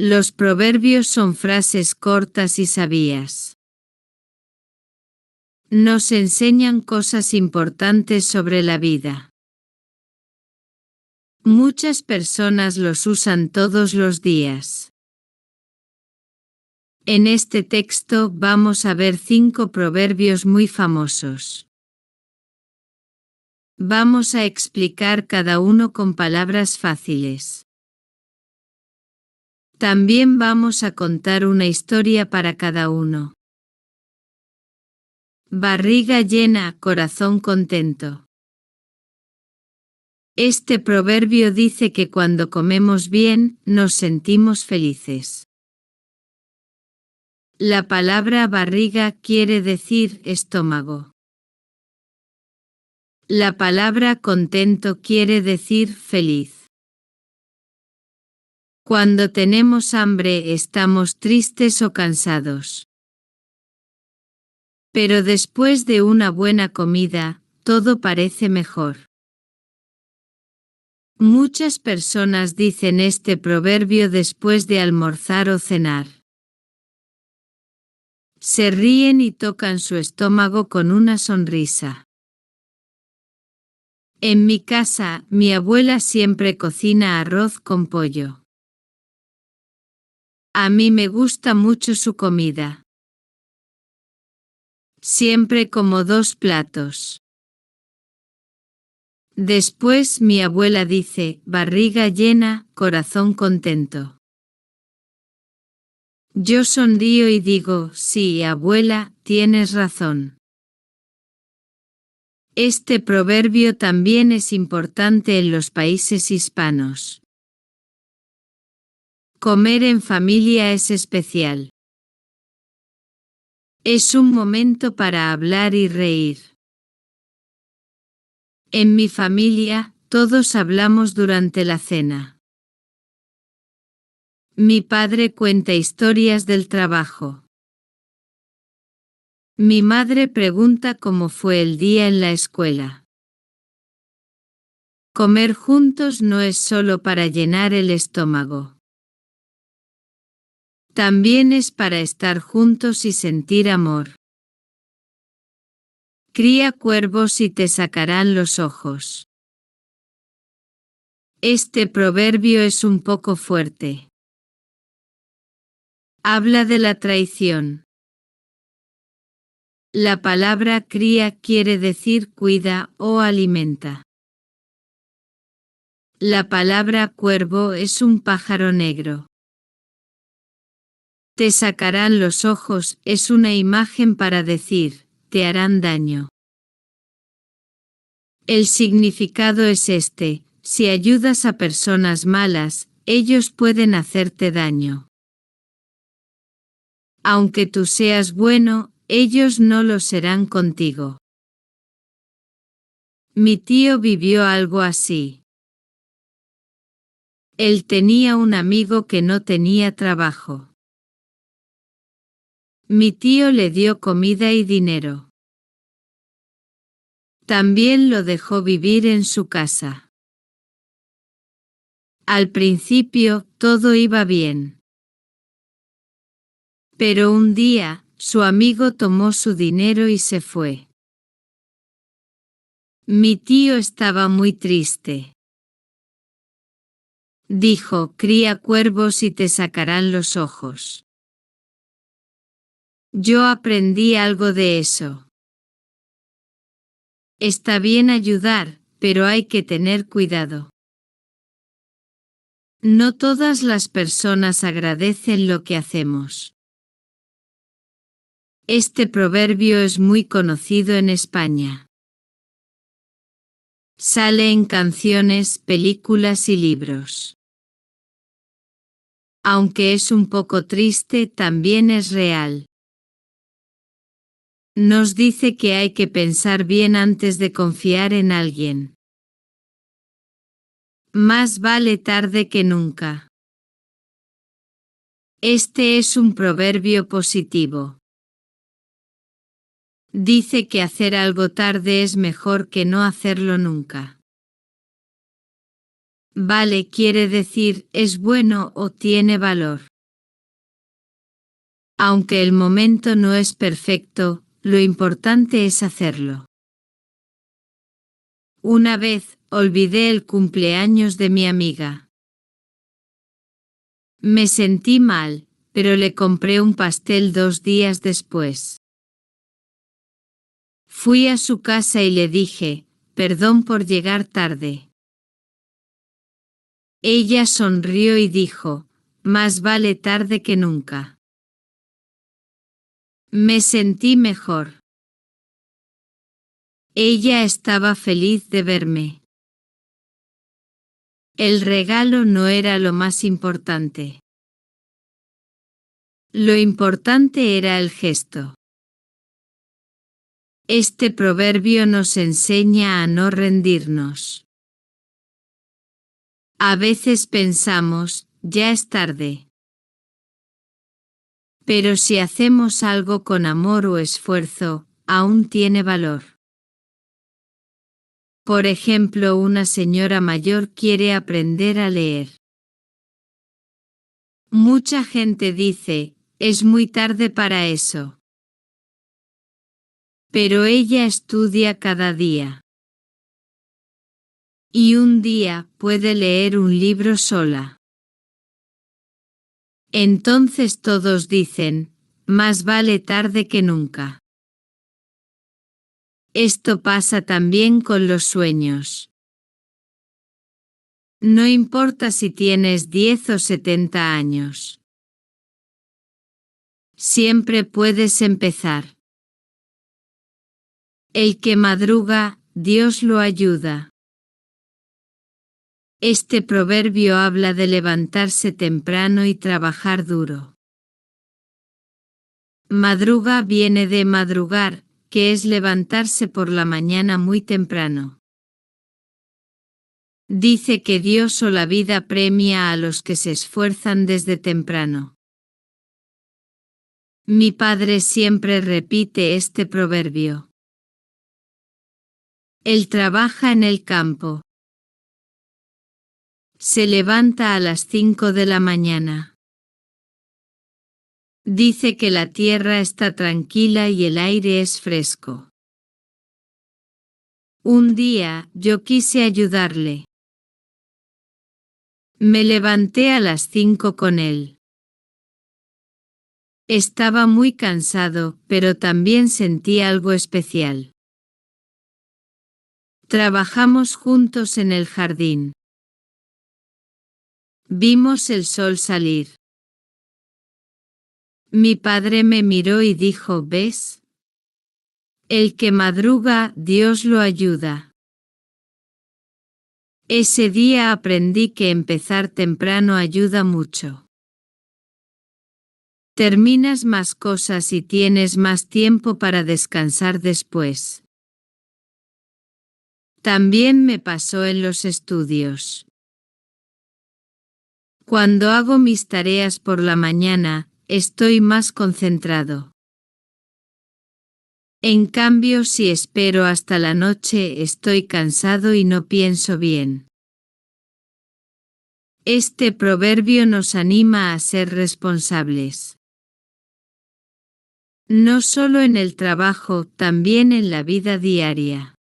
Los proverbios son frases cortas y sabias. Nos enseñan cosas importantes sobre la vida. Muchas personas los usan todos los días. En este texto vamos a ver 5 proverbios muy famosos. Vamos a explicar cada uno con palabras fáciles. También vamos a contar una historia para cada uno. Barriga llena, corazón contento. Este proverbio dice que cuando comemos bien, nos sentimos felices. La palabra barriga quiere decir estómago. La palabra contento quiere decir feliz. Cuando tenemos hambre estamos tristes o cansados. Pero después de una buena comida, todo parece mejor. Muchas personas dicen este proverbio después de almorzar o cenar. Se ríen y tocan su estómago con una sonrisa. En mi casa, mi abuela siempre cocina arroz con pollo. A mí me gusta mucho su comida. Siempre como 2 platos. Después mi abuela dice, barriga llena, corazón contento. Yo sonrío y digo, sí, abuela, tienes razón. Este proverbio también es importante en los países hispanos. Comer en familia es especial. Es un momento para hablar y reír. En mi familia, todos hablamos durante la cena. Mi padre cuenta historias del trabajo. Mi madre pregunta cómo fue el día en la escuela. Comer juntos no es solo para llenar el estómago. También es para estar juntos y sentir amor. Cría cuervos y te sacarán los ojos. Este proverbio es un poco fuerte. Habla de la traición. La palabra cría quiere decir cuida o alimenta. La palabra cuervo es un pájaro negro. Te sacarán los ojos es una imagen para decir, te harán daño. El significado es este, si ayudas a personas malas, ellos pueden hacerte daño. Aunque tú seas bueno, ellos no lo serán contigo. Mi tío vivió algo así. Él tenía un amigo que no tenía trabajo. Mi tío le dio comida y dinero. También lo dejó vivir en su casa. Al principio, todo iba bien. Pero un día, su amigo tomó su dinero y se fue. Mi tío estaba muy triste. Dijo, cría cuervos y te sacarán los ojos. Yo aprendí algo de eso. Está bien ayudar, pero hay que tener cuidado. No todas las personas agradecen lo que hacemos. Este proverbio es muy conocido en España. Sale en canciones, películas y libros. Aunque es un poco triste, también es real. Nos dice que hay que pensar bien antes de confiar en alguien. Más vale tarde que nunca. Este es un proverbio positivo. Dice que hacer algo tarde es mejor que no hacerlo nunca. Vale quiere decir es bueno o tiene valor. Aunque el momento no es perfecto, lo importante es hacerlo. Una vez, olvidé el cumpleaños de mi amiga. Me sentí mal, pero le compré un pastel 2 días después. Fui a su casa y le dije, perdón por llegar tarde. Ella sonrió y dijo, más vale tarde que nunca. Me sentí mejor. Ella estaba feliz de verme. El regalo no era lo más importante. Lo importante era el gesto. Este proverbio nos enseña a no rendirnos. A veces pensamos, ya es tarde. Pero si hacemos algo con amor o esfuerzo, aún tiene valor. Por ejemplo, una señora mayor quiere aprender a leer. Mucha gente dice, es muy tarde para eso. Pero ella estudia cada día. Y un día puede leer un libro sola. Entonces todos dicen, más vale tarde que nunca. Esto pasa también con los sueños. No importa si tienes 10 o 70 años. Siempre puedes empezar. El que madruga, Dios lo ayuda. Este proverbio habla de levantarse temprano y trabajar duro. Madruga viene de madrugar, que es levantarse por la mañana muy temprano. Dice que Dios o la vida premia a los que se esfuerzan desde temprano. Mi padre siempre repite este proverbio. Él trabaja en el campo. Se levanta a las 5 de la mañana. Dice que la tierra está tranquila y el aire es fresco. Un día, yo quise ayudarle. Me levanté a las 5 con él. Estaba muy cansado, pero también sentí algo especial. Trabajamos juntos en el jardín. Vimos el sol salir. Mi padre me miró y dijo, ¿ves? El que madruga, Dios lo ayuda. Ese día aprendí que empezar temprano ayuda mucho. Terminas más cosas y tienes más tiempo para descansar después. También me pasó en los estudios. Cuando hago mis tareas por la mañana, estoy más concentrado. En cambio, si espero hasta la noche, estoy cansado y no pienso bien. Este proverbio nos anima a ser responsables. No solo en el trabajo, también en la vida diaria.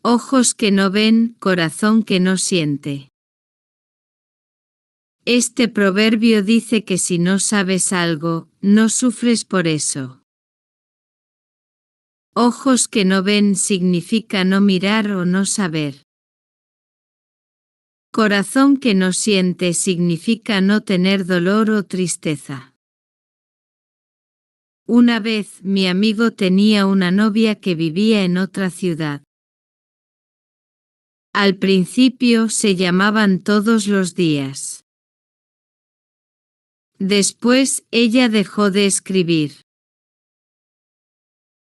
Ojos que no ven, corazón que no siente. Este proverbio dice que si no sabes algo, no sufres por eso. Ojos que no ven significa no mirar o no saber. Corazón que no siente significa no tener dolor o tristeza. Una vez mi amigo tenía una novia que vivía en otra ciudad. Al principio se llamaban todos los días. Después ella dejó de escribir.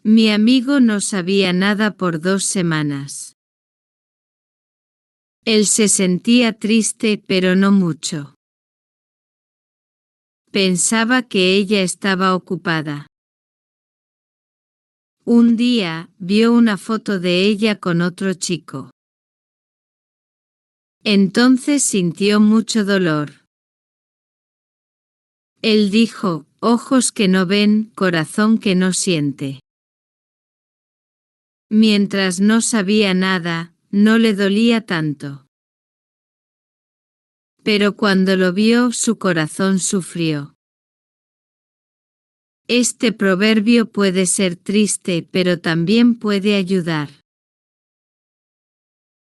Mi amigo no sabía nada por 2 semanas. Él se sentía triste, pero no mucho. Pensaba que ella estaba ocupada. Un día, vio una foto de ella con otro chico. Entonces sintió mucho dolor. Él dijo, ojos que no ven, corazón que no siente. Mientras no sabía nada, no le dolía tanto. Pero cuando lo vio, su corazón sufrió. Este proverbio puede ser triste, pero también puede ayudar.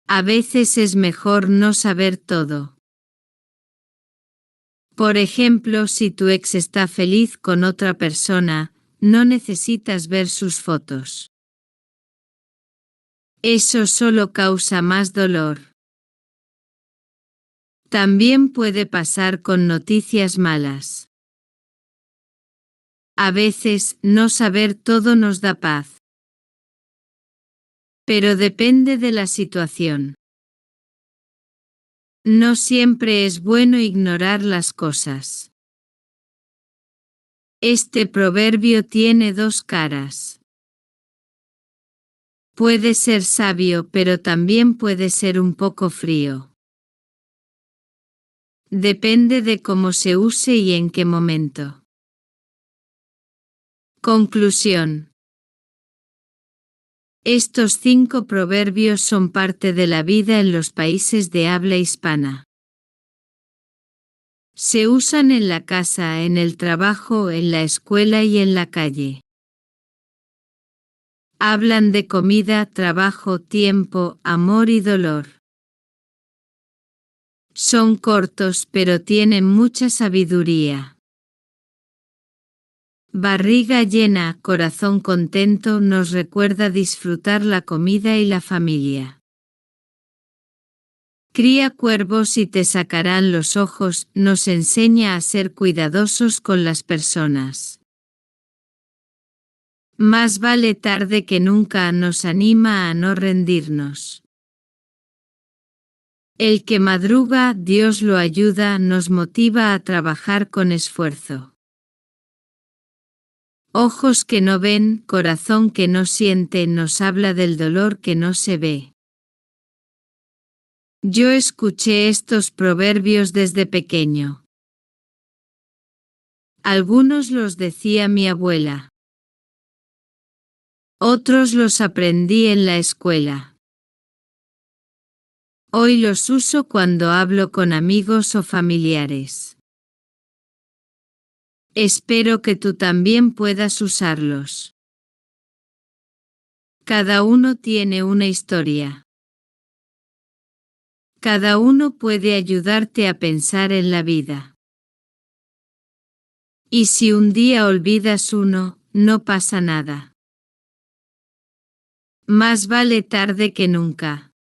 A veces es mejor no saber todo. Por ejemplo, si tu ex está feliz con otra persona, no necesitas ver sus fotos. Eso solo causa más dolor. También puede pasar con noticias malas. A veces, no saber todo nos da paz. Pero depende de la situación. No siempre es bueno ignorar las cosas. Este proverbio tiene dos caras. Puede ser sabio, pero también puede ser un poco frío. Depende de cómo se use y en qué momento. Conclusión. Estos 5 proverbios son parte de la vida en los países de habla hispana. Se usan en la casa, en el trabajo, en la escuela y en la calle. Hablan de comida, trabajo, tiempo, amor y dolor. Son cortos pero tienen mucha sabiduría. Barriga llena, corazón contento nos recuerda disfrutar la comida y la familia. Cría cuervos y te sacarán los ojos, nos enseña a ser cuidadosos con las personas. Más vale tarde que nunca nos anima a no rendirnos. El que madruga, Dios lo ayuda, nos motiva a trabajar con esfuerzo. Ojos que no ven, corazón que no siente, nos habla del dolor que no se ve. Yo escuché estos proverbios desde pequeño. Algunos los decía mi abuela. Otros los aprendí en la escuela. Hoy los uso cuando hablo con amigos o familiares. Espero que tú también puedas usarlos. Cada uno tiene una historia. Cada uno puede ayudarte a pensar en la vida. Y si un día olvidas uno, no pasa nada. Más vale tarde que nunca.